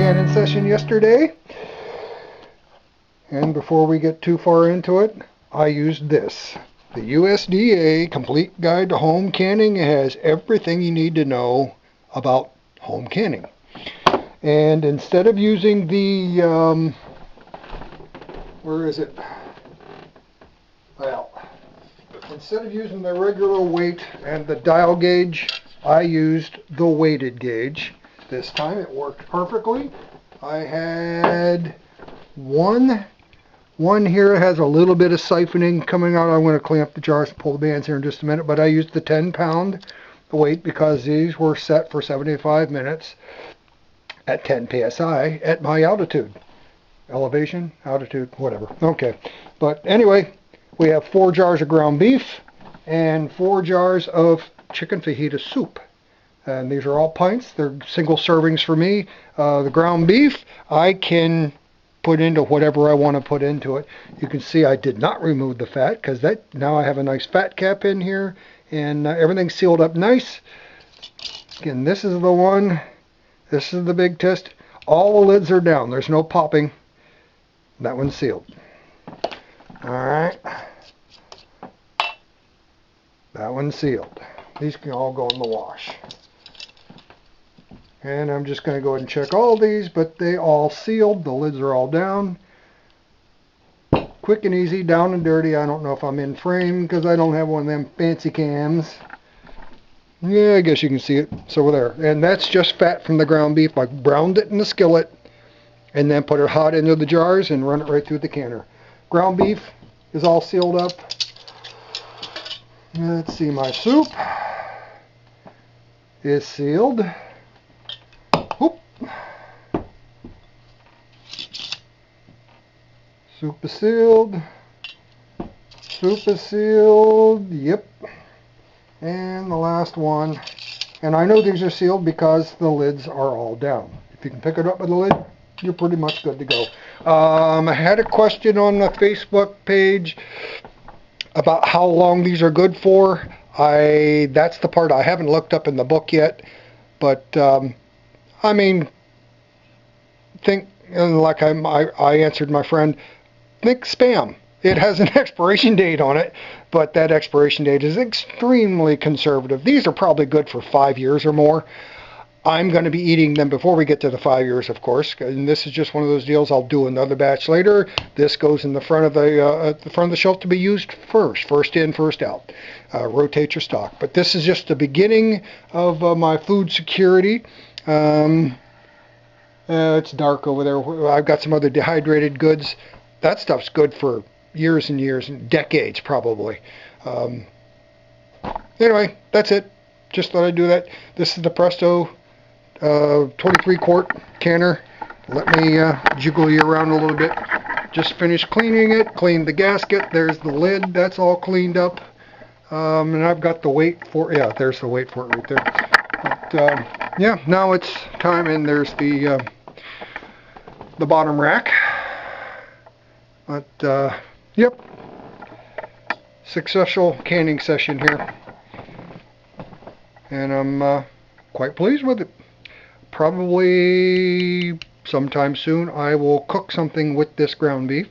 canning session yesterday. And before we get too far into it, I used this. The USDA Complete Guide to Home Canning. It has everything you need to know about home canning. And instead of using the, where is it? Well, instead of using the regular weight and the dial gauge, I used the weighted gauge. This time it worked perfectly. I had one here has a little bit of siphoning coming out. I'm going to clean up the jars and pull the bands here in just a minute, but I used the 10-pound weight because these were set for 75 minutes at 10 psi at my altitude. Elevation, altitude, whatever. Okay, but anyway, we have 4 jars of ground beef and 4 jars of chicken fajita soup. And these are all pints. They're single servings for me. The ground beef, I can put into whatever I want to put into it. You can see I did not remove the fat because now I have a nice fat cap in here, and everything's sealed up nice. Again, this is the one. This is the big test. All the lids are down. There's no popping. That one's sealed. All right. That one's sealed. These can all go in the wash. And I'm just going to go ahead and check all these, but they all sealed. The lids are all down. Quick and easy, down and dirty. I don't know if I'm in frame because I don't have one of them fancy cams. Yeah, I guess you can see it. So we're there. And that's just fat from the ground beef. I browned it in the skillet and then put it hot into the jars and run it right through the canner. Ground beef is all sealed up. Let's see, my soup is sealed. Oop. Soup is sealed. Soup is sealed. Yep. And the last one. And I know these are sealed because the lids are all down. If you can pick it up with the lid, you're pretty much good to go. I had a question on the Facebook page about how long these are good for. That's the part I haven't looked up in the book yet. But I mean, think, like I answered my friend, think Spam. It has an expiration date on it, but that expiration date is extremely conservative. These are probably good for 5 years or more. I'm going to be eating them before we get to the 5 years, of course, and this is just one of those deals. I'll do another batch later. This goes in the front of the shelf to be used first in, first out. Rotate your stock. But this is just the beginning of my food security. It's dark over there. I've got some other dehydrated goods. That stuff's good for years and years and decades probably. Anyway, that's it. Just thought I'd do that. This is the Presto 23 quart canner. Let me jiggle you around a little bit. Just finished cleaning it. Cleaned the gasket. There's the lid. That's all cleaned up. And I've got the weight for it. Yeah, there's the weight for it right there. But yeah, now it's time, and there's the bottom rack. But yep, successful canning session here, and I'm quite pleased with it. Probably sometime soon I will cook something with this ground beef,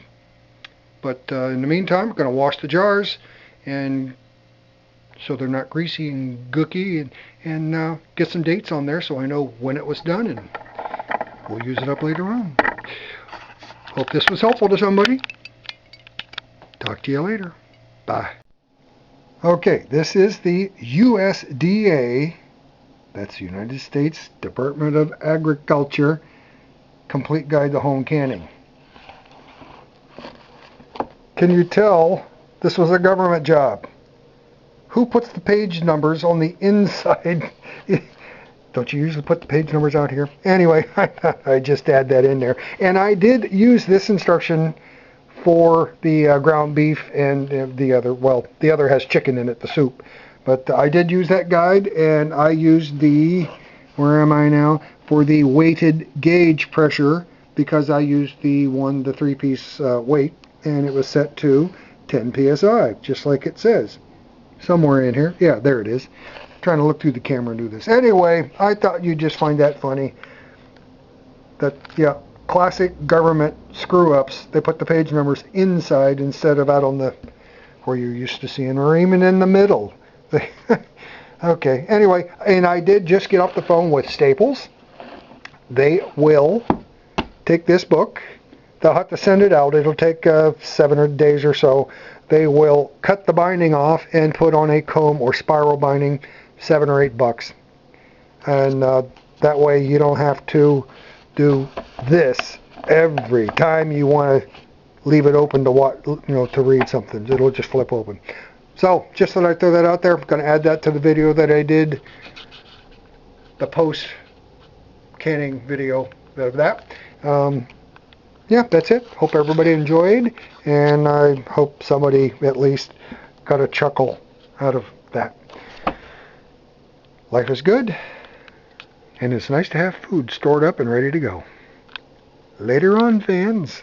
but in the meantime I'm going to wash the jars and so they're not greasy and gooky, and get some dates on there so I know when it was done, and we'll use it up later on. Hope this was helpful to somebody. Talk to you later. Bye. Okay, this is the USDA, that's the United States Department of Agriculture, Complete Guide to Home Canning. Can you tell this was a government job? Who puts the page numbers on the inside? Don't you usually put the page numbers out here? Anyway, I just add that in there. And I did use this instruction for the ground beef and the other has chicken in it, the soup. But I did use that guide, and I used where am I now? For the weighted gauge pressure, because I used the 3-piece weight, and it was set to 10 psi, just like it says. Somewhere in here. Yeah, there it is. Trying to look through the camera and do this. Anyway, I thought you'd just find that funny. Yeah, classic government screw-ups. They put the page numbers inside instead of out on the, where you're used to seeing, or even in the middle. Okay, anyway, and I did just get off the phone with Staples. They will take this book. They'll have to send it out. It'll take 7 days or so. They will cut the binding off and put on a comb or spiral binding, $7 or $8. And that way you don't have to do this every time you want to leave it open to watch, to read something. It'll just flip open. So, just thought I'd throw that out there. I'm going to add that to the video that I did, the post canning video of that. Yeah, that's it. Hope everybody enjoyed, and I hope somebody at least got a chuckle out of that. Life is good, and it's nice to have food stored up and ready to go. Later on, fans.